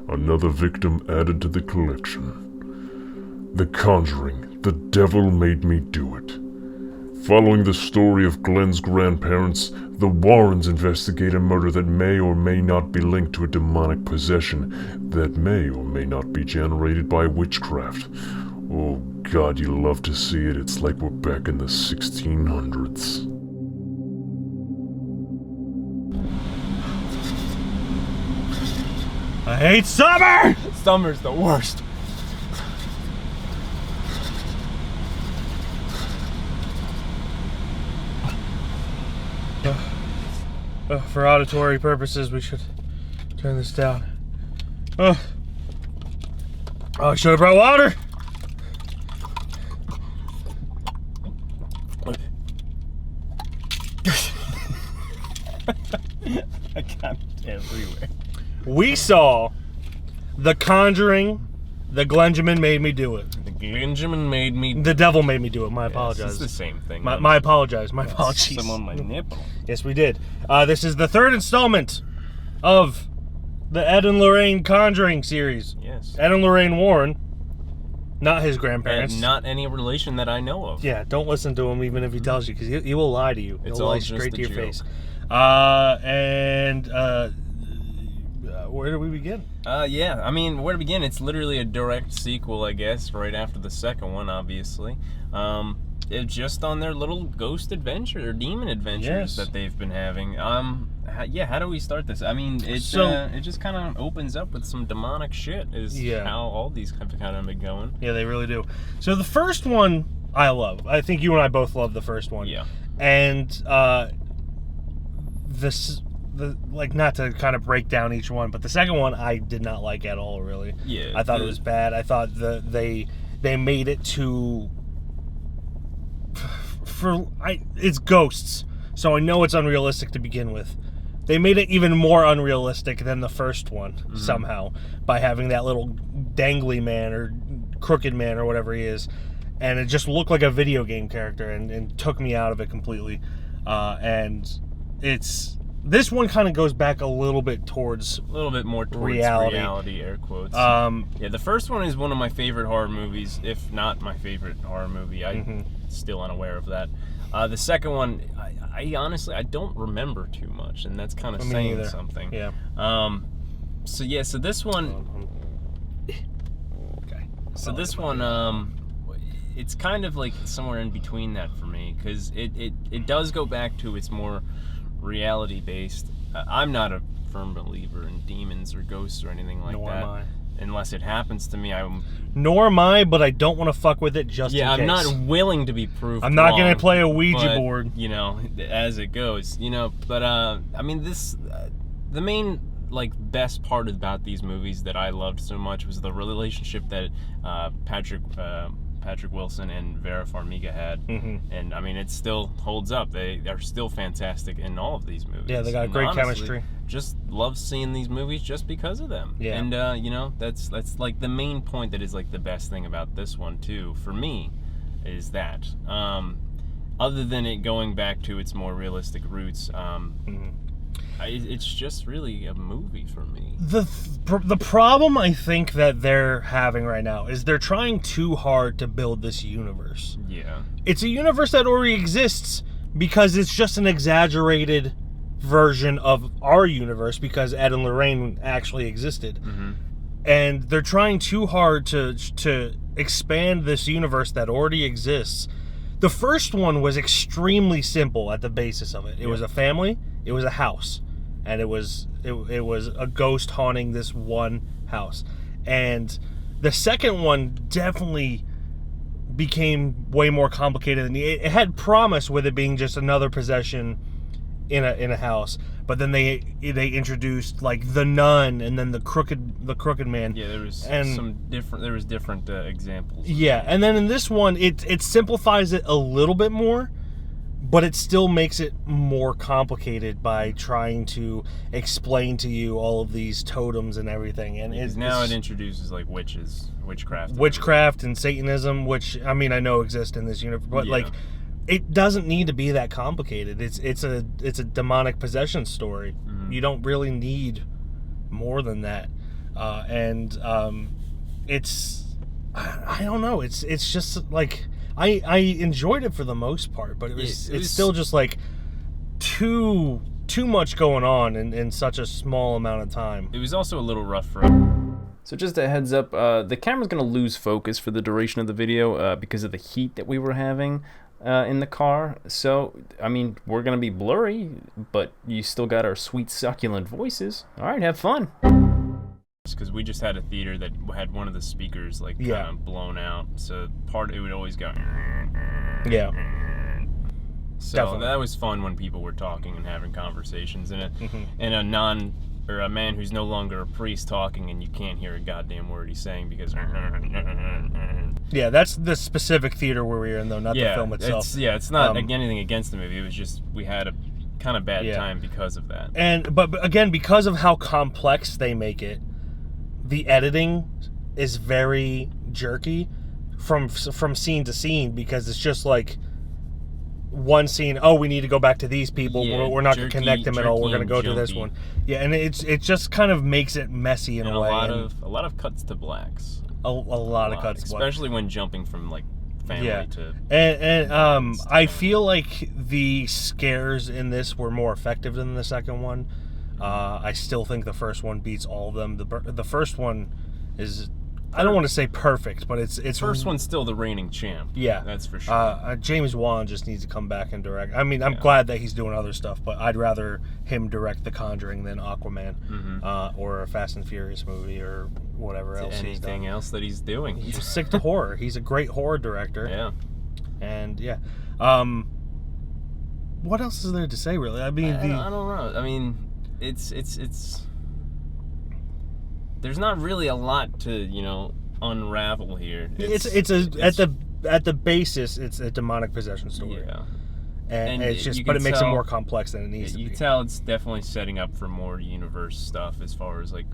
Another victim added to the collection. The Conjuring, The Devil Made Me Do It. Following the story of Glen's grandparents, the Warrens investigate a murder that may or may not be linked to a demonic possession that may or may not be generated by witchcraft. Oh God, you love to see it. It's like we're back in the 1600s. I hate summer! Summer's the worst. For auditory purposes, we should turn this down. Oh, I should have brought water. I got it everywhere. We saw The Conjuring. The Glenjamin made me do it. The Glenjamin made me. The devil made me do it. My apologies. It's the same thing. My apologies. My apologies. Some on my nipple. Yes, we did. This is the third installment of the Ed and Lorraine Conjuring series. Yes. Ed and Lorraine Warren, not his grandparents. And not any relation that I know of. Yeah, don't listen to him even if he tells you, because he will lie to you. It's He'll all lie just straight a to your joke. face. Where do we begin? Yeah, I mean, where to begin? It's literally a direct sequel, I guess, right after the second one, obviously. It's just on their little ghost adventure, or demon adventures that they've been having. How do we start this? I mean, it just kind of opens up with some demonic shit, how all these have kind of been going. Yeah, they really do. So the first one, I love. I think you and I both love the first one. Yeah. And, not to kind of break down each one, but the second one I did not like at all, really. Yeah. I thought it was bad. I thought they made it too... it's ghosts, so I know it's unrealistic to begin with. They made it even more unrealistic than the first one, somehow, by having that little dangly man, or crooked man, or whatever he is. And it just looked like a video game character, and took me out of it completely. This one kind of goes back a little bit more towards reality, air quotes. The first one is one of my favorite horror movies, if not my favorite horror movie. I'm still unaware of that. The second one, I honestly, I don't remember too much, and that's kind of saying something. Yeah. So this one... Okay. So this one, it's kind of like somewhere in between that for me, because it does go back to its more reality-based. I'm not a firm believer in demons or ghosts or anything like that. Nor am I. Unless it happens to me, Nor am I, but I don't want to fuck with it just in case. Yeah, I'm not willing to be proved I'm not going wrong, to play a Ouija but, board. As it goes, but I mean, the main, best part about these movies that I loved so much was the relationship that Patrick Wilson and Vera Farmiga had, and I mean, it still holds up. They are still fantastic in all of these movies. Yeah, they got great chemistry. Just love seeing these movies just because of them. Yeah. And that's like the main point that is like the best thing about this one too, for me, is that other than it going back to its more realistic roots, it's just really a movie for me. The problem I think that they're having right now is they're trying too hard to build this universe. Yeah. It's a universe that already exists because it's just an exaggerated version of our universe, because Ed and Lorraine actually existed. And they're trying too hard to expand this universe that already exists. The first one was extremely simple at the basis of it. It was a family, it was a house, and it was a ghost haunting this one house. And the second one definitely became way more complicated than it had promise, with it being just another possession in a house. But then they introduced the nun, and then the crooked man. Yeah, there was different examples. Yeah, and then in this one, it simplifies it a little bit more, but it still makes it more complicated by trying to explain to you all of these totems and everything. And it introduces witchcraft and Satanism, which I mean I know exist in this universe, but it doesn't need to be that complicated. It's a demonic possession story. Mm-hmm. You don't really need more than that. It's I don't know. It's just like I enjoyed it for the most part, but it's still just like too much going on in such a small amount of time. It was also a little rough for us. So just a heads up, the camera's going to lose focus for the duration of the video because of the heat that we were having in the car. So, I mean, we're going to be blurry, but you still got our sweet, succulent voices. All right, have fun. Because we just had a theater that had one of the speakers, like, kind of blown out. So it would always go... Yeah. So Definitely. that was fun when people were talking and having conversations in it. Mm-hmm. And a man who's no longer a priest talking and you can't hear a goddamn word he's saying because... Yeah, that's the specific theater where we were in, though, not the film itself. It's not anything against the movie. It was just we had a kind of bad time because of that. But again, because of how complex they make it, the editing is very jerky from scene to scene, because it's just like one scene, we need to go back to these people. We're not going to connect them at all. We're going to go to this one. Yeah, and it just kind of makes it messy in a way. A lot of cuts to blacks. A lot of cuts, especially when jumping from like family to. And I feel like the scares in this were more effective than the second one. I still think the first one beats all of them. The first one is, I don't want to say perfect, but it's first one's still the reigning champ. Yeah, that's for sure. James Wan just needs to come back and direct. I mean, I'm glad that he's doing other stuff, but I'd rather him direct The Conjuring than Aquaman, or a Fast and Furious movie, or whatever else he's done. Anything else that he's doing. He's sick to horror. He's a great horror director. Yeah. And what else is there to say, really? I mean, I don't know. I mean, it's there's not really a lot to unravel here. At the basis, it's a demonic possession story. Yeah, and it's just, but it makes it more complex than it needs to be. You can tell it's definitely setting up for more universe stuff as far as like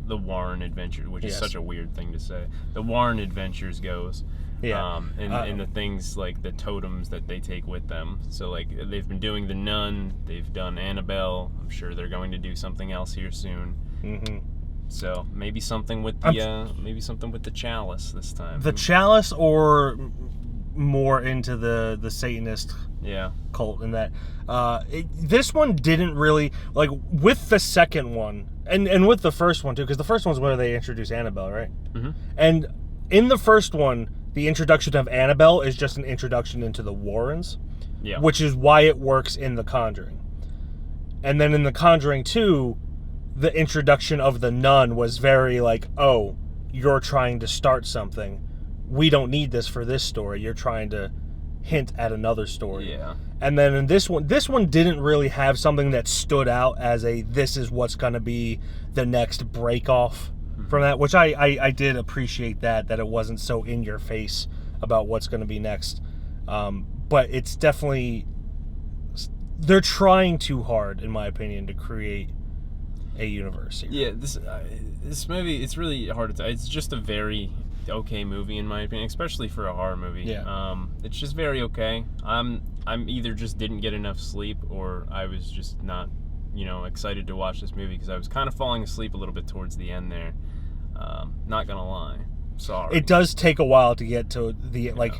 the Warren adventure, which is such a weird thing to say. The Warren adventures goes. Yeah. And the things like the totems that they take with them. So like they've been doing the Nun, they've done Annabelle. I'm sure they're going to do something else here soon. Mm-hmm. So maybe something with the chalice this time. The chalice, or more into the Satanist cult in that. This one didn't really, like, with the second one and with the first one too, because the first one's where they introduce Annabelle, right? Mm-hmm. And in the first one, the introduction of Annabelle is just an introduction into the Warrens, which is why it works in The Conjuring. And then in The Conjuring 2, the introduction of the nun was very like, oh, you're trying to start something. We don't need this for this story. You're trying to hint at another story. Yeah. And then in this one didn't really have something that stood out as this is what's going to be the next break off from that, which I did appreciate that it wasn't so in your face about what's going to be next. But it's definitely, they're trying too hard, in my opinion, to create a universe here. Yeah, this movie, it's really hard to tell. It's just a very okay movie in my opinion, especially for a horror movie. Yeah. It's just very okay. I'm either just didn't get enough sleep, or I was just not, excited to watch this movie because I was kind of falling asleep a little bit towards the end there. Not gonna lie. Sorry. It does take a while to get to the, like,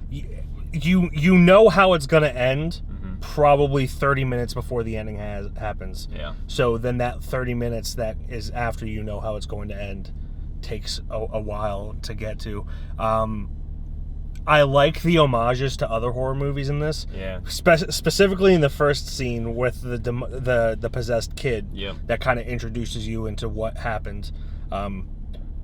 you know how it's gonna end. Probably 30 minutes before the ending happens. Yeah. So then that 30 minutes that is after you know how it's going to end takes a while to get to. I like the homages to other horror movies in this. Yeah. Specifically in the first scene with the possessed kid. Yeah. That kind of introduces you into what happened,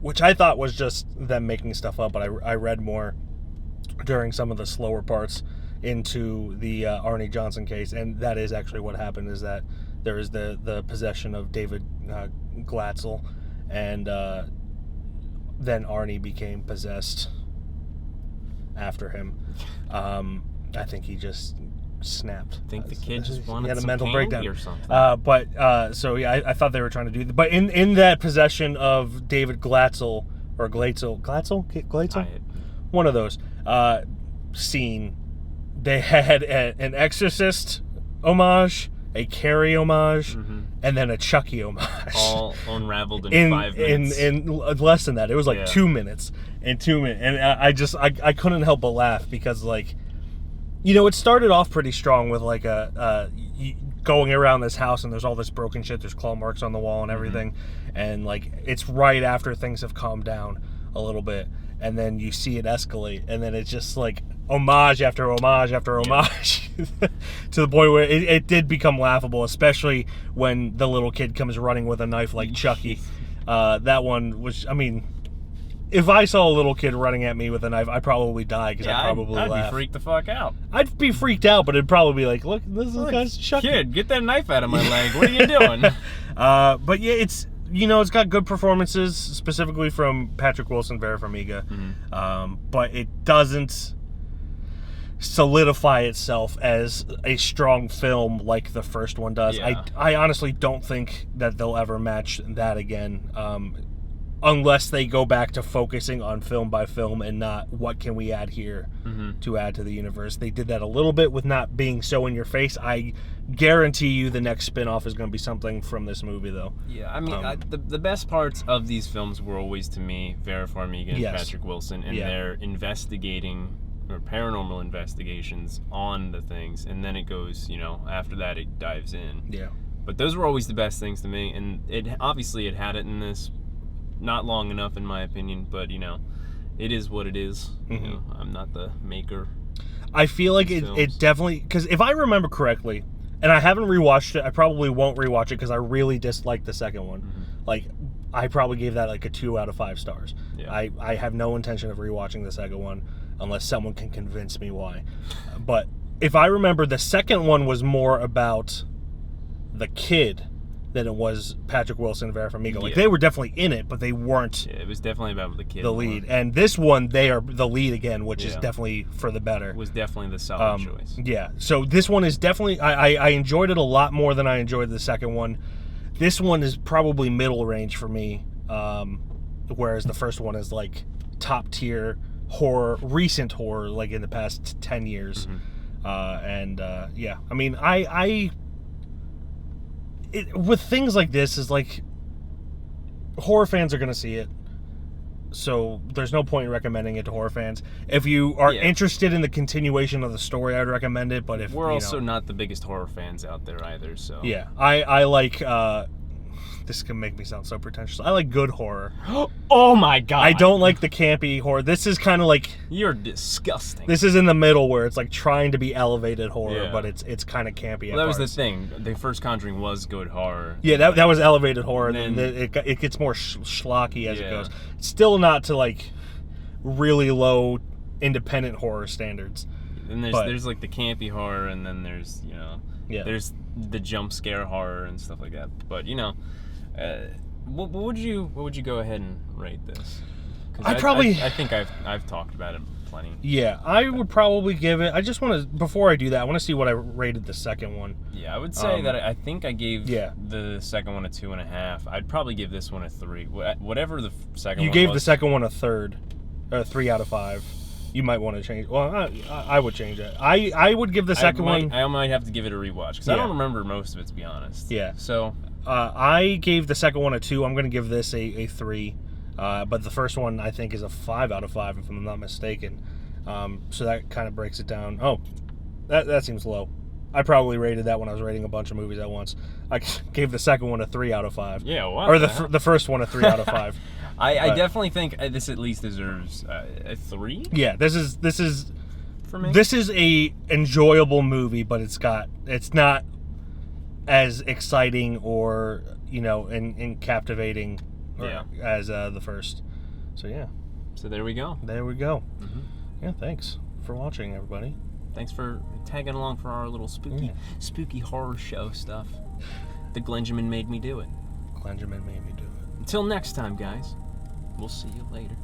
which I thought was just them making stuff up. But I read more during some of the slower parts into the Arnie Johnson case, and that is actually what happened, is that there is the possession of David Glatzel, and then Arnie became possessed after him. I think he just snapped. I think the kid just wanted he had a some mental candy breakdown or something. I thought they were trying to do that. But in that possession of David Glatzel, one of those, scene, they had an Exorcist homage, a Carrie homage, and then a Chucky homage. All unraveled in 5 minutes. In less than that. It was like 2 minutes. In 2 minutes. And I couldn't help but laugh because, like, you know, it started off pretty strong with, like, going around this house and there's all this broken shit. There's claw marks on the wall and everything. And, like, it's right after things have calmed down a little bit. And then you see it escalate. And then it's just, like, homage after homage after homage to the point where it did become laughable, especially when the little kid comes running with a knife like Chucky. That one was, I mean, if I saw a little kid running at me with a knife, I'd probably die because I'd probably laugh. I'd be freaked the fuck out. I'd be freaked out, but it'd probably be like, look, this guy's Chucky. Kid, get that knife out of my leg. What are you doing? But yeah, it's, you know, it's got good performances, specifically from Patrick Wilson, Vera Farmiga. But it doesn't solidify itself as a strong film like the first one does. I honestly don't think that they'll ever match that again, unless they go back to focusing on film by film and not what can we add here to add to the universe. They did that a little bit with not being so in your face. I guarantee you the next spin-off is going to be something from this movie, though. Yeah, I mean, the best parts of these films were always, to me, Vera Farmiga and Patrick Wilson, and their investigating or paranormal investigations on the things, and then it goes, you know, after that it dives in. Yeah. But those were always the best things to me, and it had it in this. Not long enough, in my opinion, but, you know, it is what it is. You know, I'm not the maker. I feel like it definitely, because if I remember correctly, and I haven't rewatched it, I probably won't rewatch it because I really disliked the second one. Like, I probably gave that like a 2 out of 5 stars. Yeah. I have no intention of rewatching the second one unless someone can convince me why. But if I remember, the second one was more about the kid than it was Patrick Wilson and Vera Farmiga. Like, they were definitely in it, but they weren't. Yeah, it was definitely about the kid. The lead. And this one, they are the lead again, which is definitely for the better. It was definitely the solid choice. Yeah. So this one is definitely, I enjoyed it a lot more than I enjoyed the second one. This one is probably middle range for me, whereas the first one is like top tier horror, recent horror, like in the past 10 years. Yeah, I mean, with things like this, is like, horror fans are going to see it, so there's no point in recommending it to horror fans. If you are interested in the continuation of the story, I'd recommend it, but if we're also not the biggest horror fans out there either, so yeah, I like this can make me sound so pretentious. I like good horror. Oh my god. I don't like the campy horror. This is kind of like, you're disgusting. This is in the middle where it's like trying to be elevated horror, but it's kind of campy. Well, that was the thing. The first Conjuring was good horror. Yeah, that was elevated horror, and then it gets more schlocky as it goes. It's still not to like really low independent horror standards. And there's like the campy horror, and then there's, you know, there's the jump scare horror and stuff like that. But, you know, what would you go ahead and rate this? I think I've talked about it plenty. Yeah, I would probably give it. I just want to, before I do that, I want to see what I rated the second one. Yeah, I would say that I think I gave the second one a 2.5. I'd probably give this one a 3. Whatever the second one was. You gave the second one a 3 out of 5. You might want to change. Well, I would change it. I would give the second one. I might have to give it a rewatch because I don't remember most of it, to be honest. Yeah. So I gave the second one a 2. I'm going to give this a 3. But the first one, I think, is a 5 out of 5, if I'm not mistaken. So that kind of breaks it down. Oh, that seems low. I probably rated that when I was rating a bunch of movies at once. I gave the second one a 3 out of 5. Yeah, what? Or the first one a 3 out of 5. I definitely think this at least deserves a 3. Yeah, this is for me. This is a enjoyable movie, but it's not as exciting or, you know, and captivating as the first. So yeah. So there we go. There we go. Yeah, thanks for watching, everybody. Thanks for tagging along for our little spooky horror show stuff. The Glenjamin made me do it. Glenjamin made me do it. Until next time, guys. We'll see you later.